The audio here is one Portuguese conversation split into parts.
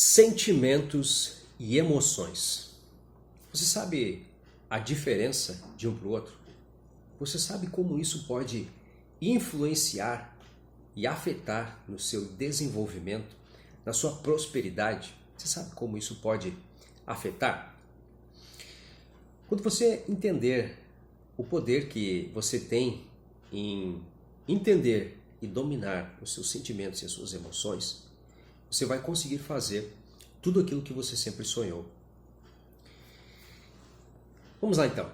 Sentimentos e emoções. Você sabe a diferença de um para o outro? Você sabe como isso pode influenciar e afetar no seu desenvolvimento, na sua prosperidade? Você sabe como isso pode afetar? Quando você entender o poder que você tem em entender e dominar os seus sentimentos e as suas emoções, você vai conseguir fazer tudo aquilo que você sempre sonhou. Vamos lá então.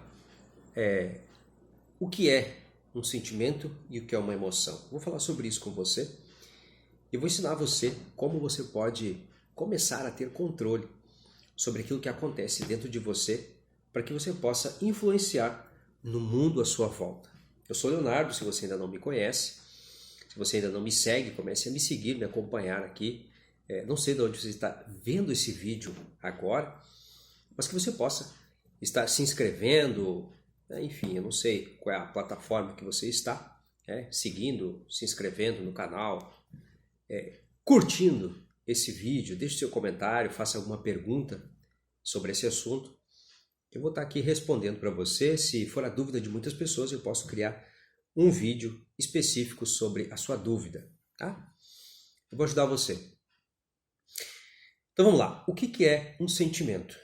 O que é um sentimento e o que é uma emoção? Vou falar sobre isso com você e vou ensinar você como você pode começar a ter controle sobre aquilo que acontece dentro de você para que você possa influenciar no mundo à sua volta. Eu sou Leonardo, se você ainda não me conhece, se você ainda não me segue, comece a me seguir, me acompanhar aqui. Não sei de onde você está vendo esse vídeo agora, mas que você possa estar se inscrevendo, enfim, eu não sei qual é a plataforma que você está, seguindo, se inscrevendo no canal, curtindo esse vídeo, deixe seu comentário, faça alguma pergunta sobre esse assunto. Eu vou estar aqui respondendo para você. Se for a dúvida de muitas pessoas, eu posso criar um vídeo específico sobre a sua dúvida, tá? Eu vou ajudar você. Então vamos lá. O que é um sentimento?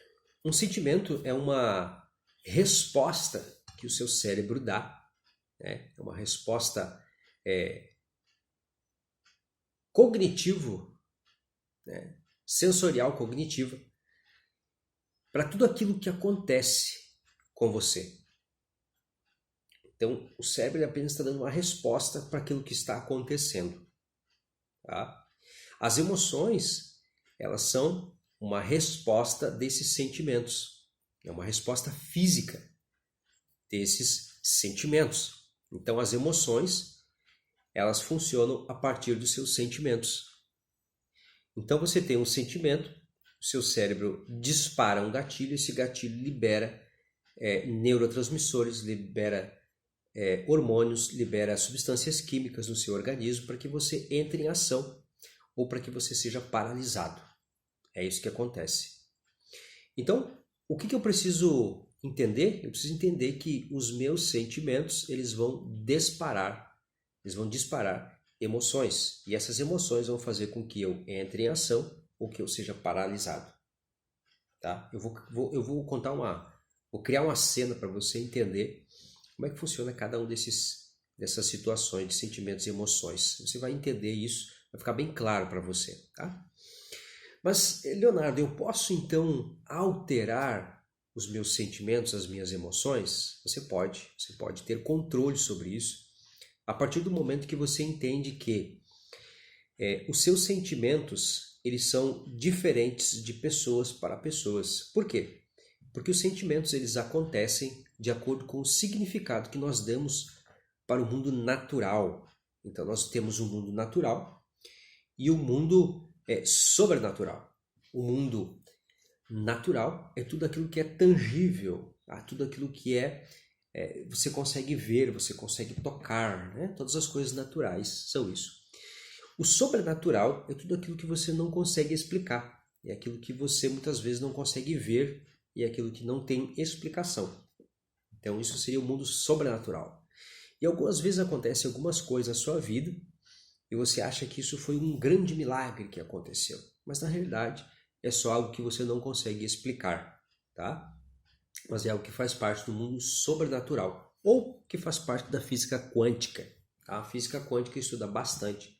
Um sentimento é uma resposta que o seu cérebro dá, né? É uma resposta cognitivo, né? Sensorial cognitiva, para tudo aquilo que acontece com você. Então, o cérebro apenas está dando uma resposta para aquilo que está acontecendo. Tá? As emoções, elas são uma resposta desses sentimentos. É uma resposta física desses sentimentos. Então, as emoções, elas funcionam a partir dos seus sentimentos. Então, você tem um sentimento, o seu cérebro dispara um gatilho, esse gatilho libera neurotransmissores, libera hormônios, libera substâncias químicas no seu organismo para que você entre em ação ou para que você seja paralisado. É isso que acontece. Então, o que eu preciso entender? Eu preciso entender que os meus sentimentos, eles vão disparar emoções. E essas emoções vão fazer com que eu entre em ação ou que eu seja paralisado. Tá? Eu vou vou criar uma cena para você entender como é que funciona cada um dessas situações de sentimentos e emoções. Você vai entender isso, vai ficar bem claro para você, tá? Mas, Leonardo, eu posso então alterar os meus sentimentos, as minhas emoções? Você pode ter controle sobre isso a partir do momento que você entende que os seus sentimentos, eles são diferentes de pessoas para pessoas. Por quê? Porque os sentimentos, eles acontecem de acordo com o significado que nós damos para o mundo natural. Então, nós temos um mundo natural e o mundo sobrenatural. O mundo natural é tudo aquilo que é tangível, tá? Tudo aquilo que você consegue ver, você consegue tocar, né? Todas as coisas naturais são isso. O sobrenatural é tudo aquilo que você não consegue explicar, é aquilo que você muitas vezes não consegue ver e é aquilo que não tem explicação. Então isso seria o mundo sobrenatural. E algumas vezes acontecem algumas coisas na sua vida e você acha que isso foi um grande milagre que aconteceu, mas na realidade é só algo que você não consegue explicar, tá? Mas é algo que faz parte do mundo sobrenatural ou que faz parte da física quântica. Tá? A física quântica estuda bastante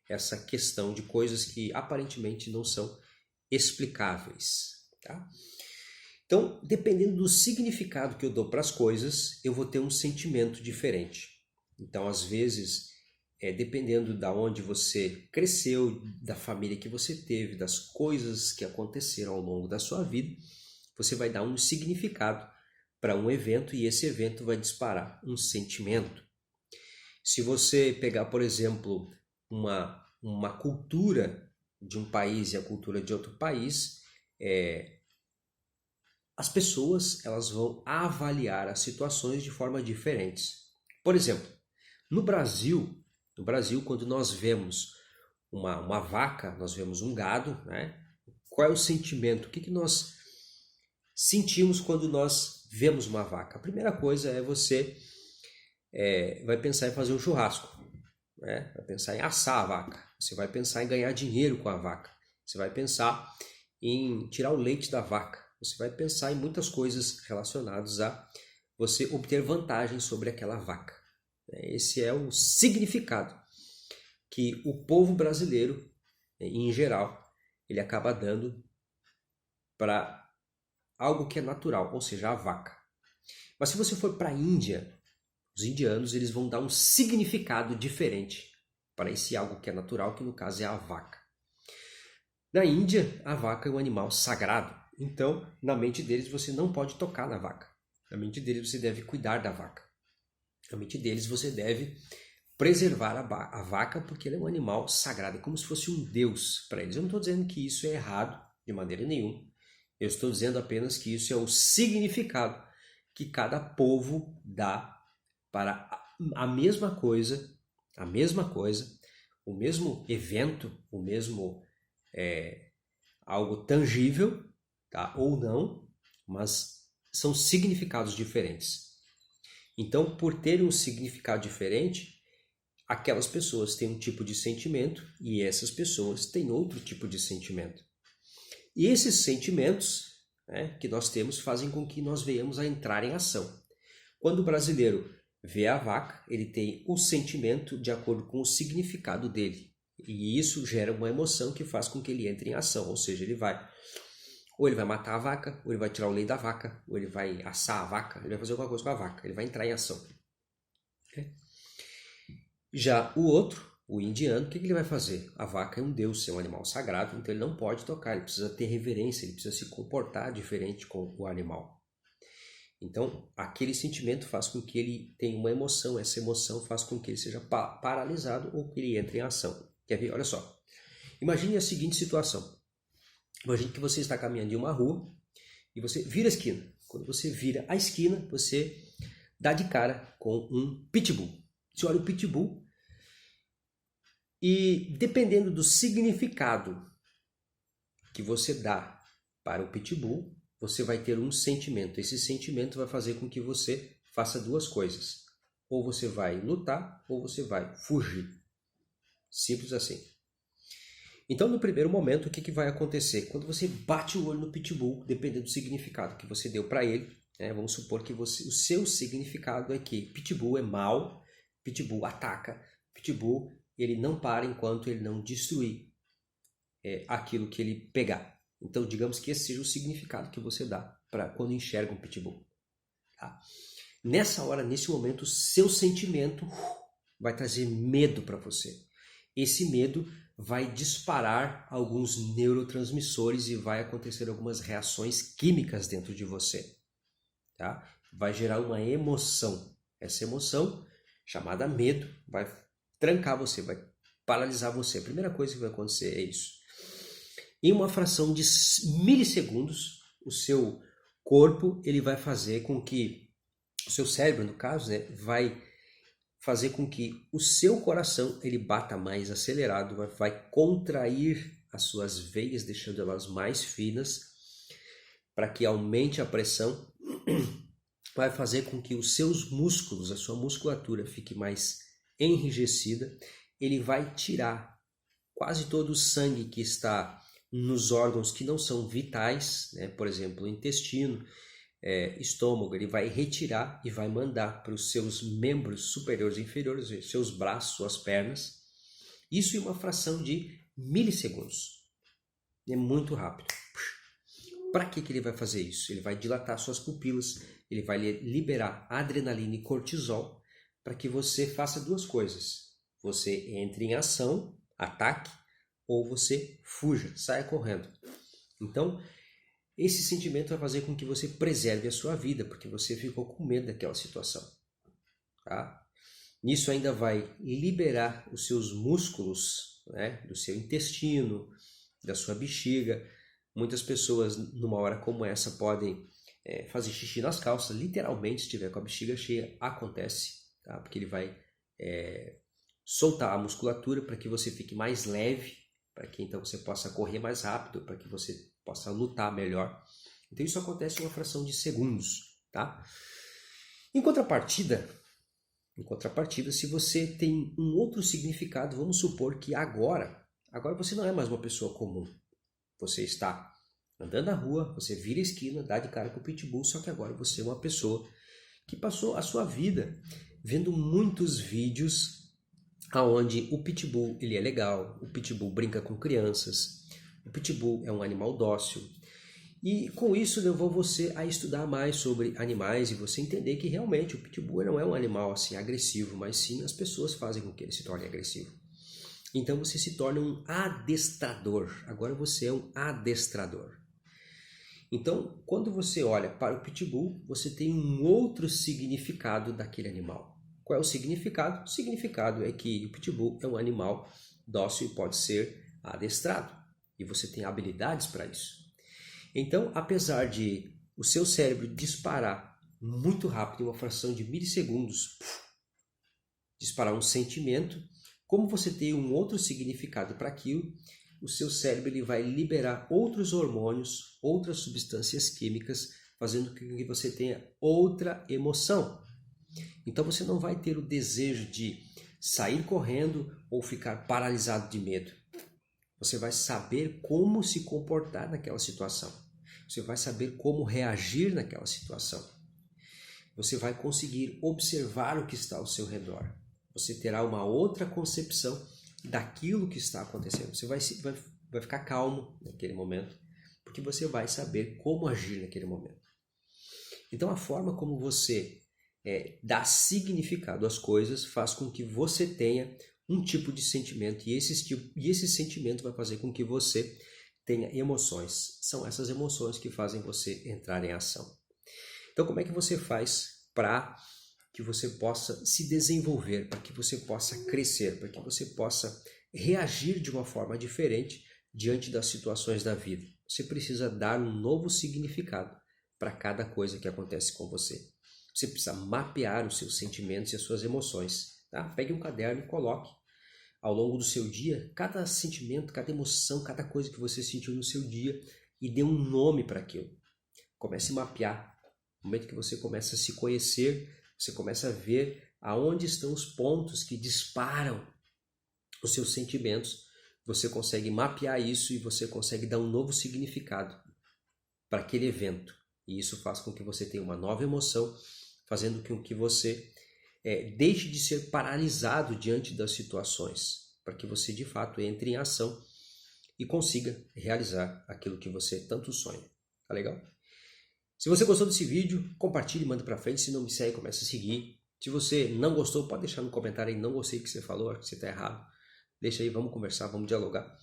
essa questão de coisas que aparentemente não são explicáveis. Tá? Então, dependendo do significado que eu dou para as coisas, eu vou ter um sentimento diferente. Então, às vezes, dependendo de onde você cresceu, da família que você teve, das coisas que aconteceram ao longo da sua vida, você vai dar um significado para um evento e esse evento vai disparar um sentimento. Se você pegar, por exemplo, uma cultura de um país e a cultura de outro país, as pessoas elas vão avaliar as situações de forma diferentes. Por exemplo, no Brasil, quando nós vemos uma vaca, nós vemos um gado, né? qual é o sentimento? O que nós sentimos quando nós vemos uma vaca? A primeira coisa é você vai pensar em fazer um churrasco, né? Vai pensar em assar a vaca, você vai pensar em ganhar dinheiro com a vaca, você vai pensar em tirar o leite da vaca, você vai pensar em muitas coisas relacionadas a você obter vantagem sobre aquela vaca. Esse é o significado que o povo brasileiro, em geral, ele acaba dando para algo que é natural, ou seja, a vaca. Mas se você for para a Índia, os indianos eles vão dar um significado diferente para esse algo que é natural, que no caso é a vaca. Na Índia, a vaca é um animal sagrado, então na mente deles você não pode tocar na vaca. Na mente deles você deve cuidar da vaca. Na mente deles você deve preservar a vaca porque ela é um animal sagrado, é como se fosse um deus para eles. Eu não estou dizendo que isso é errado de maneira nenhuma. Eu estou dizendo apenas que isso é o significado que cada povo dá para a mesma coisa, o mesmo evento, o mesmo algo tangível, tá? Ou não, mas são significados diferentes. Então, por ter um significado diferente, aquelas pessoas têm um tipo de sentimento e essas pessoas têm outro tipo de sentimento. E esses sentimentos, né, que nós temos fazem com que nós venhamos a entrar em ação. Quando o brasileiro vê a vaca, ele tem o sentimento de acordo com o significado dele. E isso gera uma emoção que faz com que ele entre em ação, ou seja, ele vai matar a vaca, ou ele vai tirar o leite da vaca, ou ele vai assar a vaca, ele vai fazer alguma coisa com a vaca, ele vai entrar em ação. Já o outro, o indiano, o que ele vai fazer? A vaca é um deus, é um animal sagrado, então ele não pode tocar, ele precisa ter reverência, ele precisa se comportar diferente com o animal. Então, aquele sentimento faz com que ele tenha uma emoção, essa emoção faz com que ele seja paralisado ou que ele entre em ação. Quer ver? Olha só. Imagine a seguinte situação. Imagine que você está caminhando em uma rua e você vira a esquina. Quando você vira a esquina, você dá de cara com um pitbull. Você olha o pitbull e, dependendo do significado que você dá para o pitbull, você vai ter um sentimento. Esse sentimento vai fazer com que você faça duas coisas. Ou você vai lutar, ou você vai fugir. Simples assim. Então, no primeiro momento, o que vai acontecer? Quando você bate o olho no pitbull, dependendo do significado que você deu para ele, né, vamos supor que o seu significado é que pitbull é mau, pitbull ataca, pitbull ele não para enquanto ele não destruir aquilo que ele pegar. Então, digamos que esse seja o significado que você dá para quando enxerga um pitbull. Tá? Nessa hora, nesse momento, o seu sentimento vai trazer medo para você. Esse medo vai disparar alguns neurotransmissores e vai acontecer algumas reações químicas dentro de você. Tá? Vai gerar uma emoção. Essa emoção, chamada medo, vai trancar você, vai paralisar você. A primeira coisa que vai acontecer é isso. Em uma fração de milissegundos, o seu corpo ele vai fazer com que, o seu cérebro no caso, né, vai fazer com que o seu coração ele bata mais acelerado, vai contrair as suas veias, deixando elas mais finas, para que aumente a pressão, vai fazer com que os seus músculos, a sua musculatura fique mais enrijecida, ele vai tirar quase todo o sangue que está nos órgãos que não são vitais, né? Por exemplo, o intestino, estômago, ele vai retirar e vai mandar para os seus membros superiores e inferiores, seus braços, suas pernas, isso em uma fração de milissegundos. É muito rápido. Para que ele vai fazer isso? Ele vai dilatar suas pupilas, ele vai liberar adrenalina e cortisol para que você faça duas coisas. Você entre em ação, ataque, ou você fuja, saia correndo. Então, esse sentimento vai fazer com que você preserve a sua vida, porque você ficou com medo daquela situação. Tá? Nisso ainda vai liberar os seus músculos, né, do seu intestino, da sua bexiga. Muitas pessoas, numa hora como essa, podem fazer xixi nas calças, literalmente, se estiver com a bexiga cheia, acontece, tá? Porque ele vai soltar a musculatura para que você fique mais leve, para que então você possa correr mais rápido, para que você possa lutar melhor. Então isso acontece em uma fração de segundos, tá? Em contrapartida, se você tem um outro significado, vamos supor que agora você não é mais uma pessoa comum. Você está andando na rua, você vira a esquina, dá de cara com o pitbull, só que agora você é uma pessoa que passou a sua vida vendo muitos vídeos aonde o pitbull ele é legal, o pitbull brinca com crianças, o pitbull é um animal dócil. E com isso levou você a estudar mais sobre animais e você entender que realmente o pitbull não é um animal assim agressivo, mas sim as pessoas fazem com que ele se torne agressivo. Então você se torna um adestrador. Agora você é um adestrador. Então, quando você olha para o pitbull, você tem um outro significado daquele animal. Qual é o significado? O significado é que o pitbull é um animal dócil e pode ser adestrado. E você tem habilidades para isso. Então, apesar de o seu cérebro disparar muito rápido, em uma fração de milissegundos, disparar um sentimento, como você tem um outro significado para aquilo, o seu cérebro ele vai liberar outros hormônios, outras substâncias químicas, fazendo com que você tenha outra emoção. Então você não vai ter o desejo de sair correndo ou ficar paralisado de medo. Você vai saber como se comportar naquela situação. Você vai saber como reagir naquela situação. Você vai conseguir observar o que está ao seu redor. Você terá uma outra concepção daquilo que está acontecendo. Você vai ficar calmo naquele momento, porque você vai saber como agir naquele momento. Então a forma como você dá significado às coisas faz com que você tenha um tipo de sentimento e esse sentimento vai fazer com que você tenha emoções. São essas emoções que fazem você entrar em ação. Então como é que você faz para que você possa se desenvolver, para que você possa crescer, para que você possa reagir de uma forma diferente diante das situações da vida? Você precisa dar um novo significado para cada coisa que acontece com você. Você precisa mapear os seus sentimentos e as suas emoções. Tá? Pegue um caderno e coloque ao longo do seu dia cada sentimento, cada emoção, cada coisa que você sentiu no seu dia e dê um nome para aquilo. Comece a mapear. No momento que você começa a se conhecer, você começa a ver aonde estão os pontos que disparam os seus sentimentos. Você consegue mapear isso e você consegue dar um novo significado para aquele evento. E isso faz com que você tenha uma nova emoção, fazendo com que você deixe de ser paralisado diante das situações, para que você de fato entre em ação e consiga realizar aquilo que você tanto sonha. Tá legal? Se você gostou desse vídeo, compartilhe e manda para frente. Se não me segue, começa a seguir. Se você não gostou, pode deixar no comentário aí, não gostei do que você falou, acho que você está errado. Deixa aí, vamos conversar, vamos dialogar.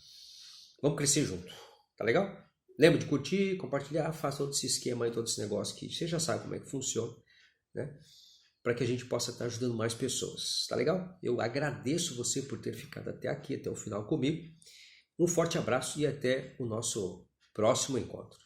Vamos crescer junto, tá legal? Lembra de curtir, compartilhar, faça todo esse esquema aí, todo esse negócio que você já sabe como é que funciona, né? Para que a gente possa estar ajudando mais pessoas, tá legal? Eu agradeço você por ter ficado até aqui, até o final comigo. Um forte abraço e até o nosso próximo encontro.